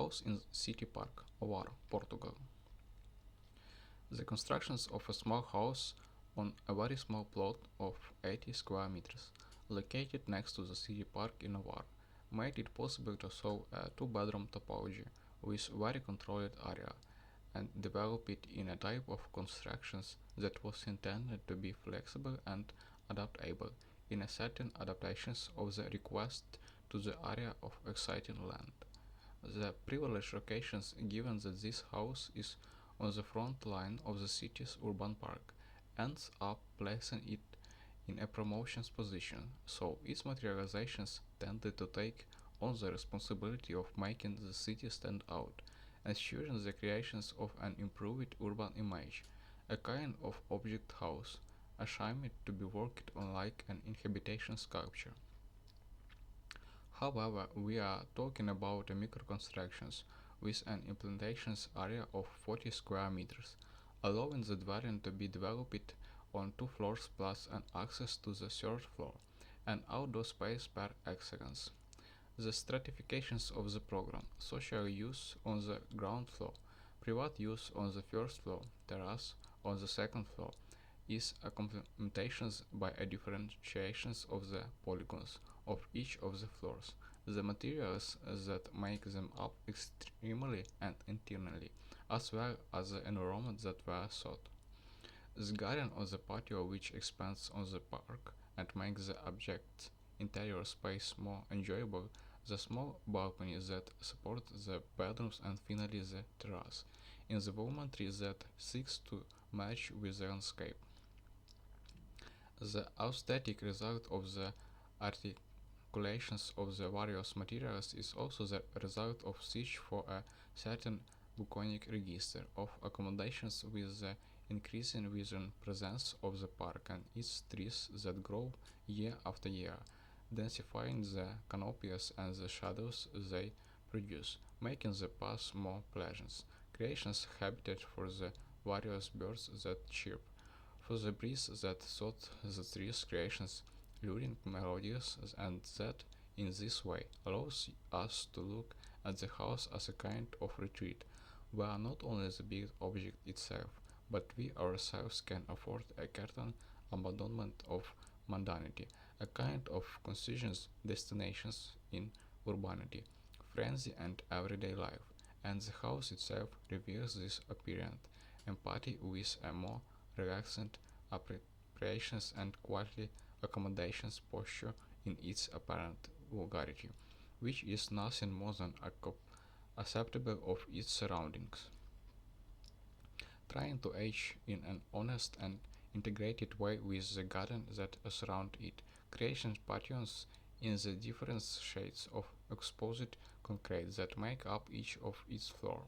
house in city park, Ovar, Portugal. The constructions of a small house on a very small plot of 80 square meters, located next to the city park in Ovar, made it possible to solve a two-bedroom topology with very controlled area and develop it in a type of constructions that was intended to be flexible and adaptable in a certain adaptations of the request to the area of exciting land. The privileged locations given that this house is on the front line of the city's urban park ends up placing it in a promotions position, so its materializations tended to take on the responsibility of making the city stand out, ensuring the creations of an improved urban image, a kind of object house, ashamed to be worked on like an inhabitation sculpture. However, we are talking about a microconstructions with an implementation area of 40 square meters, allowing the variant to be developed on two floors plus an access to the third floor, and outdoor space per excellence. The stratifications of the program: social use on the ground floor, private use on the first floor, terrace on the second floor, is a complementations by a differentiations of the polygons of each of the floors, the materials that make them up externally and internally, as well as the environment that were sought. The garden of the patio, which expands on the park and makes the object's interior space more enjoyable, the small balcony that supports the bedrooms, and finally the terrace, in the volumetry that seeks to match with the landscape. The aesthetic result of the articulations of the various materials is also the result of search for a certain bucolic register of accommodations with the increasing vision presence of the park and its trees that grow year after year, densifying the canopies and the shadows they produce, making the path more pleasant. Creations habitat for the various birds that chirp, for the breeze that sought the trees, creations luring melodious, and that in this way allows us to look at the house as a kind of retreat, where not only the big object itself, but we ourselves can afford a certain abandonment of mundanity, a kind of conscious destinations in urbanity, frenzy, and everyday life, and the house itself reveals this apparent empathy with a more relaxed appropriations and quietly accommodations posture in its apparent vulgarity, which is nothing more than acceptable of its surroundings. Trying to age in an honest and integrated way with the garden that surround it, creation patterns in the different shades of exposed concrete that make up each of its floor.